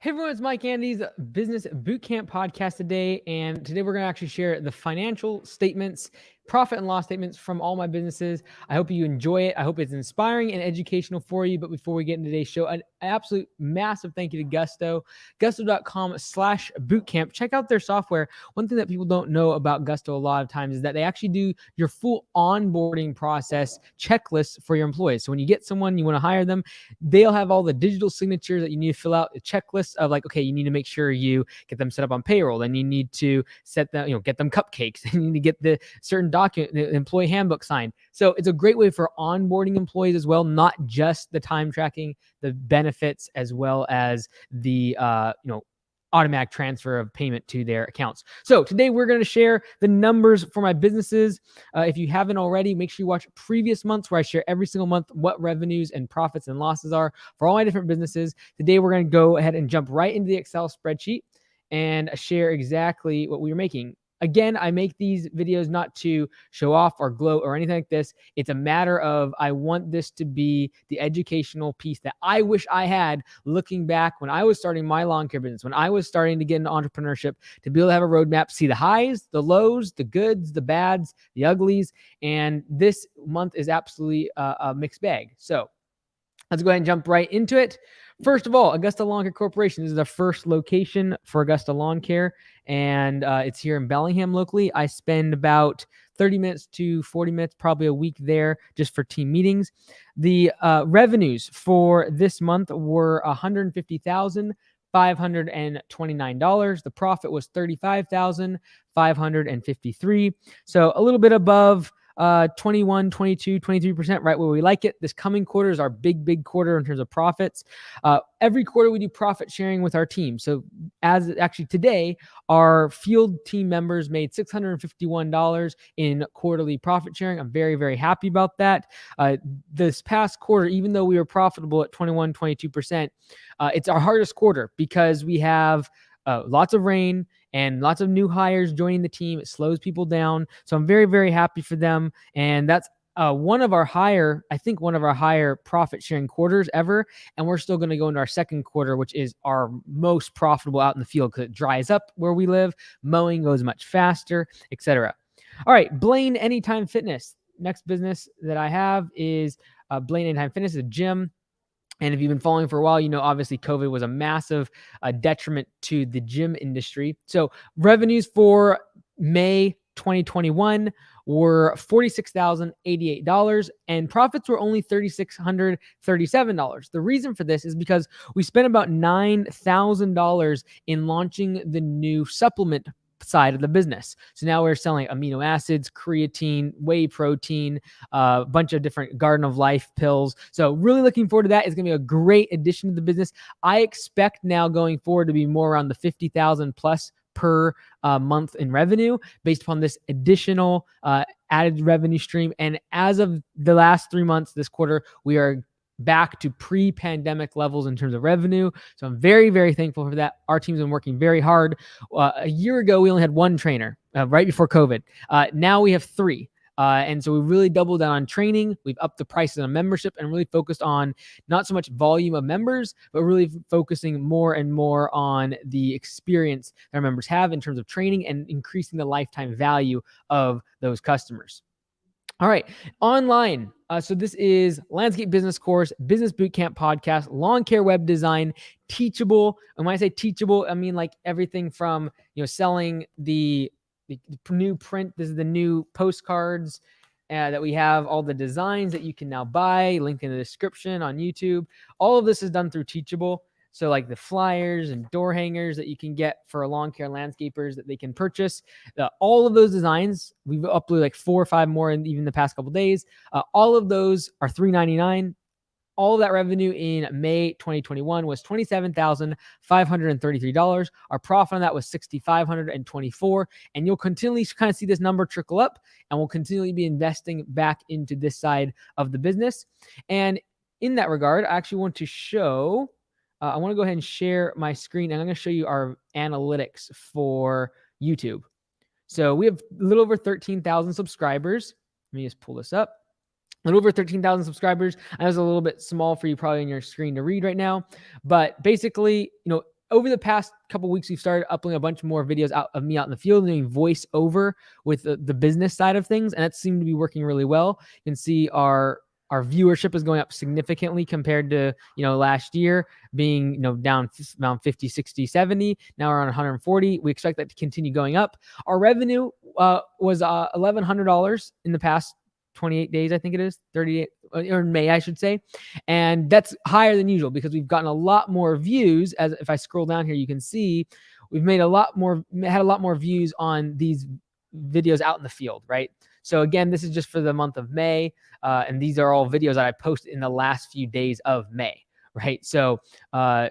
Hey everyone, it's Mike Andy's Business Bootcamp podcast today. And today we're going to actually share the financial statements, profit and loss statements from all my businesses. I hope you enjoy it. I hope it's inspiring and educational for you. But before we get into today's show, an absolute massive thank you to Gusto, gusto.com/bootcamp. Check out their software. One thing that people don't know about Gusto a lot of times is that they actually do your full onboarding process checklists for your employees. So when you get someone, you want to hire them, they'll have all the digital signatures that you need to fill out, a checklist of like, okay, you need to make sure you get them set up on payroll, and you need to set them, get them cupcakes, and you need to get the certain document, the employee handbook signed. So it's a great way for onboarding employees as well, not just the time tracking, the benefits, as well as the, automatic transfer of payment to their accounts. So today we're going to share the numbers for my businesses. If you haven't already, make sure you watch previous months where I share every single month what revenues and profits and losses are for all my different businesses. Today we're going to go ahead and jump right into the Excel spreadsheet and share exactly what we are making. Again, I make these videos not to show off or gloat or anything like this. It's a matter of I want this to be the educational piece that I wish I had looking back when I was starting my lawn care business, when I was starting to get into entrepreneurship, to be able to have a roadmap, see the highs, the lows, the goods, the bads, the uglies. And this month is absolutely a mixed bag. So let's go ahead and jump right into it. First of all, Augusta Lawn Care Corporation. This is the first location for Augusta Lawn Care, and it's here in Bellingham locally. I spend about 30 minutes to 40 minutes, probably a week there, just for team meetings. The revenues for this month were $150,529. The profit was $35,553. So a little bit above 21, 22, 23%, right where we like it. This coming quarter is our big quarter in terms of profits. Every quarter we do profit sharing with our team. So as actually today, our field team members made $651 in quarterly profit sharing. I'm very happy about that. This past quarter, even though we were profitable at 21, 22%, it's our hardest quarter because we have lots of rain and lots of new hires joining the team. It slows people down. So I'm very happy for them. And that's one of our higher profit sharing quarters ever. And we're still going to go into our second quarter, which is our most profitable out in the field because it dries up where we live. Mowing goes much faster, etc. All right, Blaine Anytime Fitness. Next business that I have is Blaine Anytime Fitness, a gym. And if you've been following for a while, obviously COVID was a massive detriment to the gym industry. So revenues for May 2021 were $46,088, and profits were only $3,637. The reason for this is because we spent about $9,000 in launching the new supplement side of the business. So now we're selling amino acids, creatine, whey protein, a bunch of different Garden of Life pills. So really looking forward to that. It's going to be a great addition to the business. I expect now going forward to be more around the 50,000 plus per month in revenue based upon this additional added revenue stream. And as of the last 3 months, this quarter, we are back to pre-pandemic levels in terms of revenue. So I'm very thankful for that. Our team's been working very hard. A year ago, we only had one trainer right before COVID. Now we have three. And so we really doubled down on training. We've upped the prices on membership and really focused on not so much volume of members, but really focusing more and more on the experience that our members have in terms of training and increasing the lifetime value of those customers. All right, online. So this is Landscape Business Course, Business Bootcamp Podcast, Lawn Care Web Design, Teachable. And when I say teachable, I mean like everything from selling the new print. This is the new postcards that we have, all the designs that you can now buy, link in the description on YouTube. All of this is done through Teachable. So like the flyers and door hangers that you can get for lawn care landscapers that they can purchase. All of those designs, we've uploaded like 4 or 5 more in even the past couple of days. All of those are $3.99. All of that revenue in May 2021 was $27,533. Our profit on that was $6,524. And you'll continually kind of see this number trickle up, and we'll continually be investing back into this side of the business. And in that regard, I actually want to show... I want to go ahead and share my screen, and I'm going to show you our analytics for YouTube. So we have a little over 13,000 subscribers. Let me just pull this up. A little over 13,000 subscribers. I know it's a little bit small for you probably on your screen to read right now, but basically, over the past couple weeks, we've started uploading a bunch more videos out of me out in the field, doing voice over with the business side of things, and that seemed to be working really well. You can see our viewership is going up significantly compared to last year, being down around 50, 60, 70. Now we're on 140. We expect that to continue going up. Our revenue was $1,100 in the past 28 days, I think it is, 38, or in May, I should say. And that's higher than usual because we've gotten a lot more views. As if I scroll down here, you can see we've had a lot more views on these videos out in the field, right? So again, this is just for the month of May. And these are all videos that I posted in the last few days of May, right? So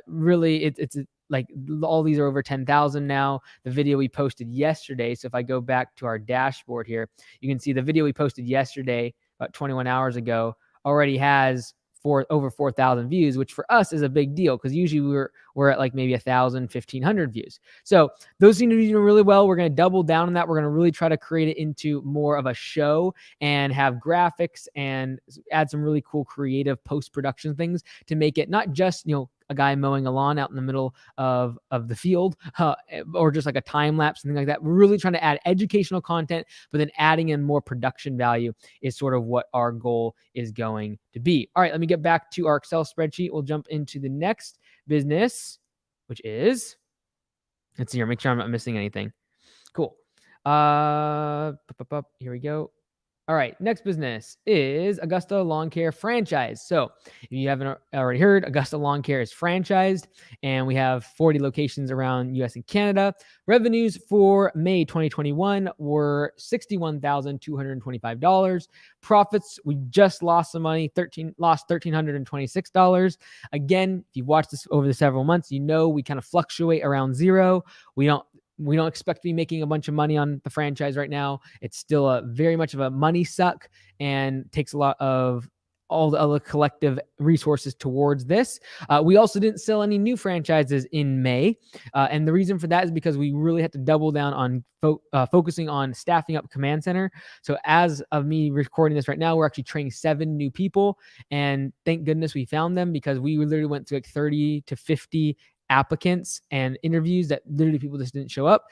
really, it's like all these are over 10,000 now. The video we posted yesterday. So if I go back to our dashboard here, you can see the video we posted yesterday, about 21 hours ago, already has over 4,000 views, which for us is a big deal because usually we're at like maybe 1,000, 1,500 views. So those seem to be doing really well. We're going to double down on that. We're going to really try to create it into more of a show and have graphics and add some really cool creative post-production things to make it not just, a guy mowing a lawn out in the middle of the field or just like a time lapse, something like that. We're really trying to add educational content, but then adding in more production value is sort of what our goal is going to be. All right, let me get back to our Excel spreadsheet. We'll jump into the next business, which is, let's see here, make sure I'm not missing anything. Cool. Here we go. All right, next business is Augusta Lawn Care franchise. So if you haven't already heard, Augusta Lawn Care is franchised, and we have 40 locations around US and Canada. Revenues for May 2021 were $61,225. Profits, we just lost some money, lost $1,326. Again, if you've watched this over the several months, we kind of fluctuate around zero. We don't expect to be making a bunch of money on the franchise right now. It's still a very much of a money suck and takes a lot of all the other collective resources towards this. We also didn't sell any new franchises in May. And the reason for that is because we really had to double down on focusing on staffing up Command Center. So as of me recording this right now, we're actually training 7 new people. And thank goodness we found them because we literally went through like 30 to 50 applicants and interviews that literally people just didn't show up.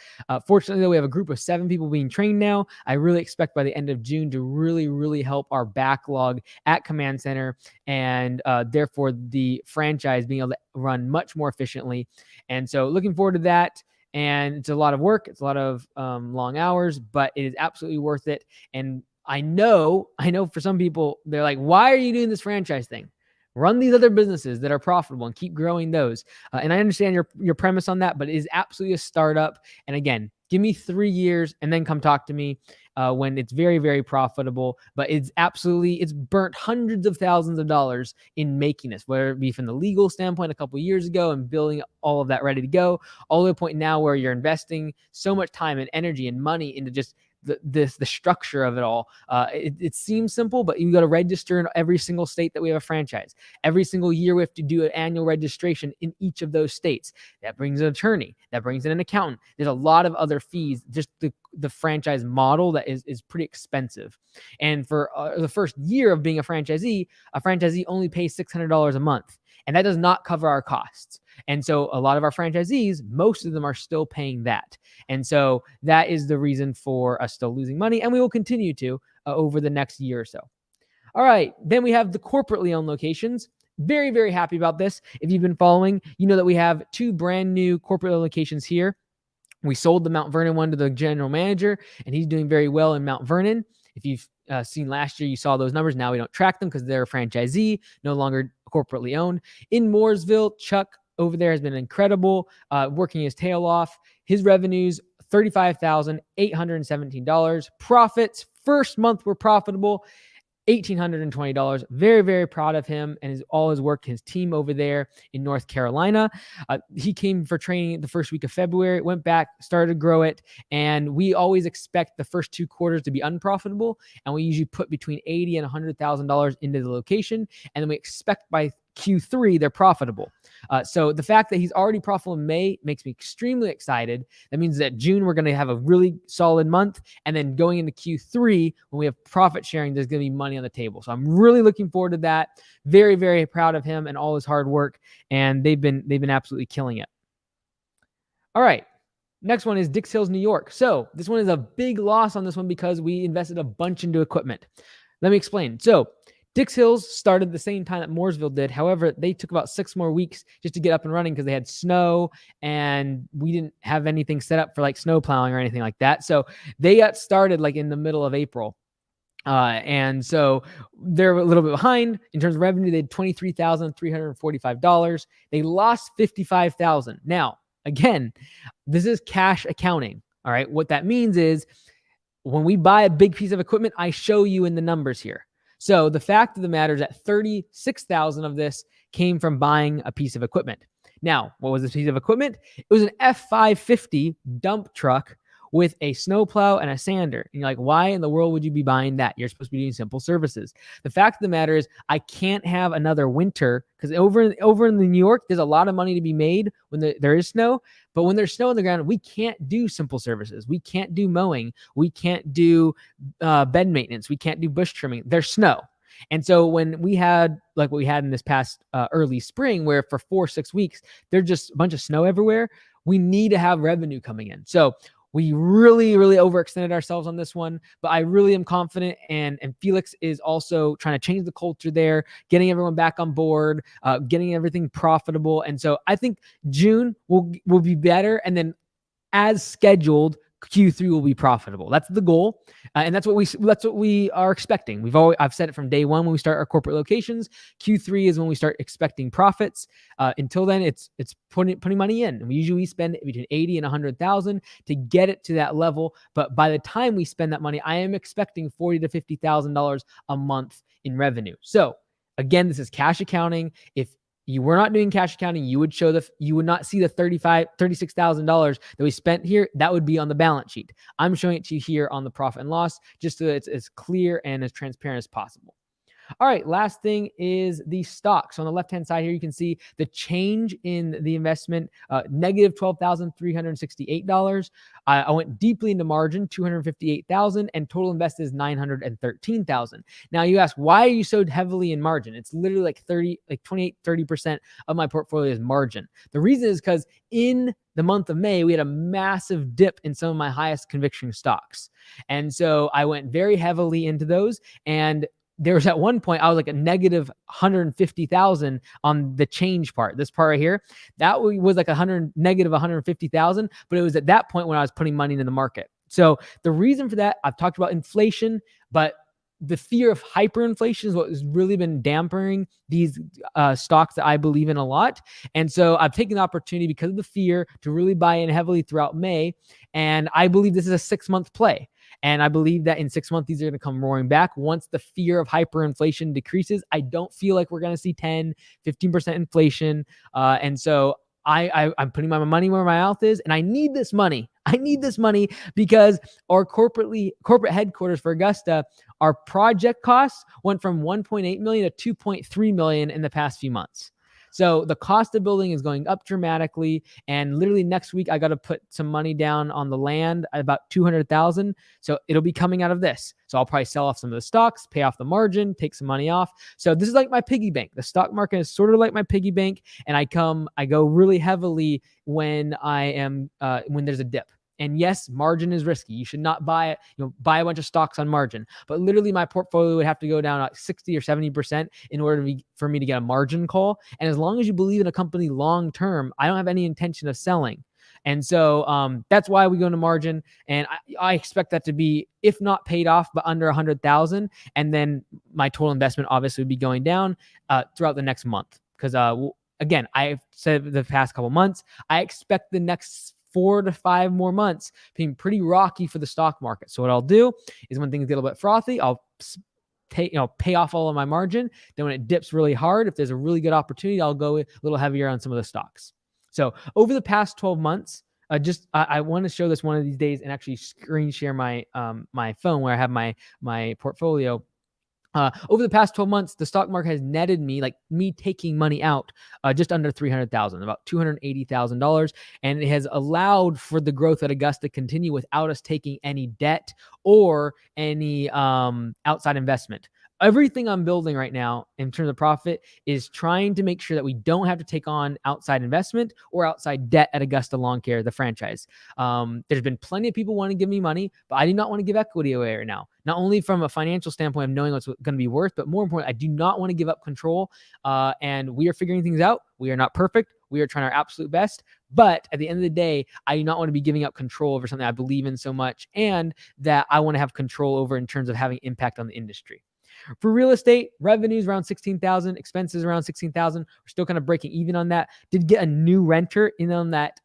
Fortunately, though, we have a group of 7 people being trained now. I really expect by the end of June to really, really help our backlog at Command Center and therefore the franchise being able to run much more efficiently. And so looking forward to that. And it's a lot of work. It's a lot of long hours, but it is absolutely worth it. And I know for some people, they're like, why are you doing this franchise thing? Run these other businesses that are profitable and keep growing those. And I understand your premise on that, but it is absolutely a startup. And again, give me 3 years and then come talk to me when it's very, very profitable. But it's burnt hundreds of thousands of dollars in making this, whether it be from the legal standpoint a couple of years ago and building all of that ready to go, all the way to the point now where you're investing so much time and energy and money into just the structure of it all. It seems simple, but you got to register in every single state that we have a franchise. Every single year we have to do an annual registration in each of those states. That brings an attorney. That brings in an accountant. There's a lot of other fees. Just the franchise model that is pretty expensive. And for the first year of being a franchisee only pays $600 a month. And that does not cover our costs. And so a lot of our franchisees, most of them are still paying that. And so that is the reason for us still losing money. And we will continue to over the next year or so. All right. Then we have the corporately owned locations. Very, very happy about this. If you've been following, you know that we have 2 brand new corporate locations here. We sold the Mount Vernon one to the general manager, and he's doing very well in Mount Vernon. If you've seen last year, you saw those numbers. Now we don't track them because they're a franchisee, no longer corporately owned. In Mooresville, Chuck over there has been incredible, working his tail off. His revenues, $35,817. Profits, first month were profitable, $1,820. Very, very proud of him and all his work, his team over there in North Carolina. He came for training the first week of February, went back, started to grow it. And we always expect the first 2 quarters to be unprofitable. And we usually put between $80,000 and $100,000 into the location. And then we expect by Q3, they're profitable. So the fact that he's already profitable in May makes me extremely excited. That means that June, we're going to have a really solid month. And then going into Q3, when we have profit sharing, there's going to be money on the table. So I'm really looking forward to that. Very, very proud of him and all his hard work. And they've been absolutely killing it. All right. Next one is Dixie Hills, New York. So this one is a big loss on this one because we invested a bunch into equipment. Let me explain. So Dixie Hills started the same time that Mooresville did. However, they took about 6 more weeks just to get up and running because they had snow and we didn't have anything set up for like snow plowing or anything like that. So they got started like in the middle of April. And so they're a little bit behind in terms of revenue. They had $23,345. They lost $55,000. Now, again, this is cash accounting. All right. What that means is when we buy a big piece of equipment, I show you in the numbers here. So the fact of the matter is that $36,000 of this came from buying a piece of equipment. Now, what was this piece of equipment? It was an F550 dump truck with a snowplow and a sander. And you're like, why in the world would you be buying that? You're supposed to be doing simple services. The fact of the matter is I can't have another winter because over in New York, there's a lot of money to be made when there is snow. But when there's snow on the ground, we can't do simple services. We can't do mowing. We can't do bed maintenance. We can't do bush trimming. There's snow. And so when we had like what we had in this past early spring, where for 4-6 weeks, there's just a bunch of snow everywhere, we need to have revenue coming in. So we really, really overextended ourselves on this one, but I really am confident. And Felix is also trying to change the culture there, getting everyone back on board, getting everything profitable. And so I think June will be better. And then as scheduled, Q3 will be profitable. That's the goal, and that's what we are expecting. I've said it from day one when we start our corporate locations. Q3 is when we start expecting profits. Until then, it's putting money in. We usually spend between $80,000 and $100,000 to get it to that level. But by the time we spend that money, I am expecting $40,000 to $50,000 a month in revenue. So again, this is cash accounting. If you were not doing cash accounting, you would not see the $36,000 that we spent here. That would be on the balance sheet. I'm showing it to you here on the profit and loss, just so it's as clear and as transparent as possible. All right, last thing is the stock. So on the left-hand side here, you can see the change in the investment, negative $12,368. I went deeply into margin, $258,000, and total invested is $913,000. Now you ask, why are you so heavily in margin? It's literally like 28-30% of my portfolio is margin. The reason is because in the month of May, we had a massive dip in some of my highest conviction stocks. And so I went very heavily into those, and there was at one point, I was like a negative 150,000 on the change part. This part right here, that was like negative 150,000, but it was at that point when I was putting money into the market. So the reason for that, I've talked about inflation, but the fear of hyperinflation is what has really been dampening these stocks that I believe in a lot. And so I've taken the opportunity because of the fear to really buy in heavily throughout May. And I believe this is a 6-month play. And I believe that in 6 months, these are going to come roaring back. Once the fear of hyperinflation decreases, I don't feel like we're going to see 10, 15% inflation. And so I'm putting my money where my mouth is, and I need this money. I need this money because our corporate headquarters for Augusta, our project costs went from $1.8 million to $2.3 million in the past few months. So the cost of building is going up dramatically. And literally next week, I got to put some money down on the land, about $200,000. So it'll be coming out of this. So I'll probably sell off some of the stocks, pay off the margin, take some money off. So this is like my piggy bank. The stock market is sort of like my piggy bank. And I go really heavily when when there's a dip. And yes, margin is risky. You should not buy a bunch of stocks on margin. But literally my portfolio would have to go down like 60 or 70% in order for me to get a margin call. And as long as you believe in a company long-term, I don't have any intention of selling. And so that's why we go into margin. And I expect that to be, if not paid off, but under 100,000. And then my total investment obviously would be going down throughout the next month. Because again, I've said the past couple months, I expect the next 4 to 5 more months being pretty rocky for the stock market. So what I'll do is when things get a little bit frothy, I'll pay off all of my margin. Then when it dips really hard, if there's a really good opportunity, I'll go a little heavier on some of the stocks. So over the past 12 months, I want to show this one of these days and actually screen share my my phone where I have my portfolio. Over the past 12 months, the stock market has netted me, like me taking money out, just under $300,000, about $280,000. And it has allowed for the growth at Augusta to continue without us taking any debt or any outside investment. Everything I'm building right now in terms of profit is trying to make sure that we don't have to take on outside investment or outside debt at Augusta Lawn Care, the franchise. There's been plenty of people wanting to give me money, but I do not want to give equity away right now. Not only from a financial standpoint of knowing what's going to be worth, but more importantly, I do not want to give up control. And we are figuring things out. We are not perfect. We are trying our absolute best. But at the end of the day, I do not want to be giving up control over something I believe in so much and that I want to have control over in terms of having impact on the industry. For real estate, revenues around 16,000, expenses around 16,000. We're still kind of breaking even on that. Did get a new renter in on that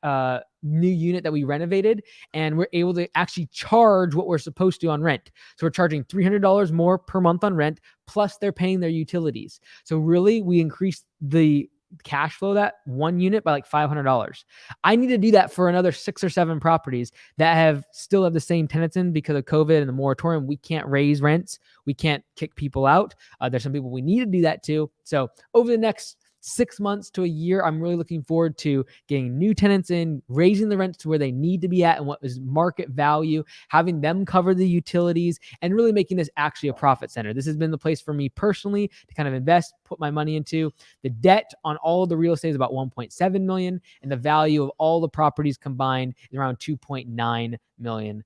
new unit that we renovated, and we're able to actually charge what we're supposed to on rent. So we're charging $300 more per month on rent, plus they're paying their utilities. So really, we increased the cash flow that one unit by like $500. I need to do that for another 6 or 7 properties that still have the same tenants in because of COVID and the moratorium. We can't raise rents. We can't kick people out. There's some people we need to do that too. So over the next 6 months to a year, I'm really looking forward to getting new tenants in, raising the rents to where they need to be at and what is market value, having them cover the utilities, and really making this actually a profit center. This has been the place for me personally to kind of invest, put my money into. The debt on all of the real estate is about $1.7 million, and the value of all the properties combined is around $2.9 million.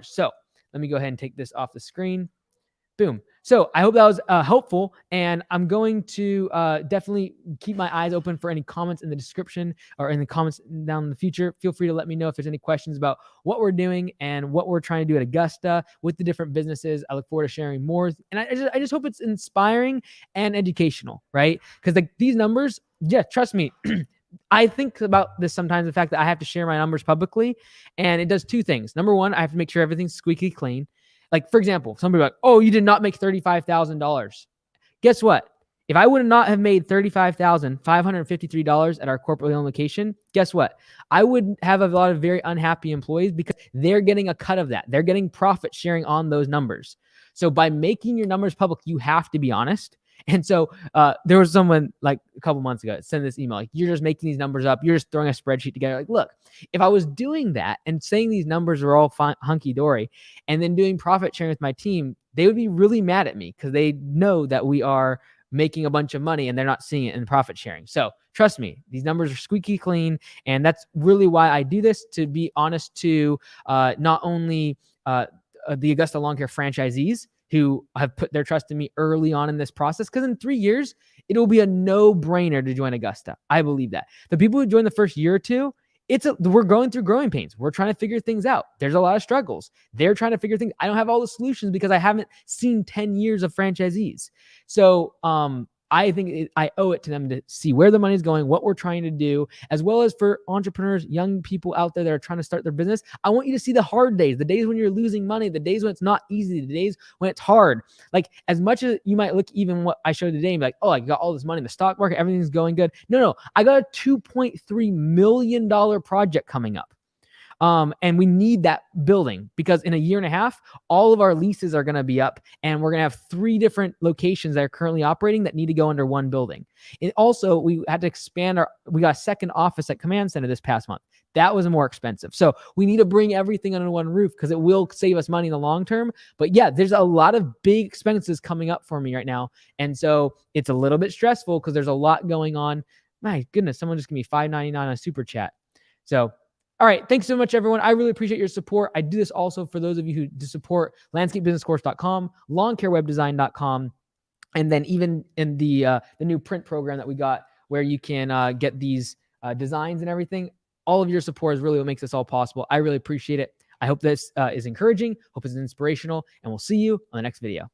So let me go ahead and take this off the screen. Boom. So I hope that was helpful, and I'm going to definitely keep my eyes open for any comments in the description or in the comments down in the future. Feel free to let me know if there's any questions about what we're doing and what we're trying to do at Augusta with the different businesses. I look forward to sharing more, and I just hope it's inspiring and educational, right? Because like these numbers, yeah, trust me. I think about this sometimes, the fact that I have to share my numbers publicly, and it does 2 things. Number one, I have to make sure everything's squeaky clean. Like, for example, somebody like, oh, you did not make $35,000. Guess what? If I would not have made $35,553 at our corporately owned location, guess what? I would have a lot of very unhappy employees because they're getting a cut of that. They're getting profit sharing on those numbers. So by making your numbers public, you have to be honest. And so there was someone like a couple months ago send this email, like, you're just making these numbers up. You're just throwing a spreadsheet together. Like, look, if I was doing that and saying these numbers are all hunky-dory and then doing profit sharing with my team, they would be really mad at me because they know that we are making a bunch of money and they're not seeing it in profit sharing. So trust me, these numbers are squeaky clean. And that's really why I do this, to be honest to not only the Augusta Lawn Care franchisees who have put their trust in me early on in this process, because in 3 years, it will be a no-brainer to join Augusta. I believe that. The people who join the first year or two, we're going through growing pains. We're trying to figure things out. There's a lot of struggles. They're trying to figure things. I don't have all the solutions because I haven't seen 10 years of franchisees. So I think I owe it to them to see where the money's going, what we're trying to do, as well as for entrepreneurs, young people out there that are trying to start their business. I want you to see the hard days, the days when you're losing money, the days when it's not easy, the days when it's hard. Like, as much as you might look, even what I showed today, and be like, oh, I got all this money in the stock market, everything's going good. No, I got a $2.3 million project coming up. And we need that building because in a year and a half, all of our leases are going to be up, and we're going to have 3 different locations that are currently operating that need to go under one building. And also, we had to expand we got a second office at Command Center this past month. That was more expensive. So we need to bring everything under one roof because it will save us money in the long term. But yeah, there's a lot of big expenses coming up for me right now. And so it's a little bit stressful because there's a lot going on. My goodness, someone just gave me $5.99 on a super chat. So, all right. Thanks so much, everyone. I really appreciate your support. I do this also for those of you who support landscapebusinesscourse.com, lawncarewebdesign.com, and then even in the new print program that we got where you can get these designs and everything. All of your support is really what makes this all possible. I really appreciate it. I hope this is encouraging. Hope it's inspirational, and we'll see you on the next video.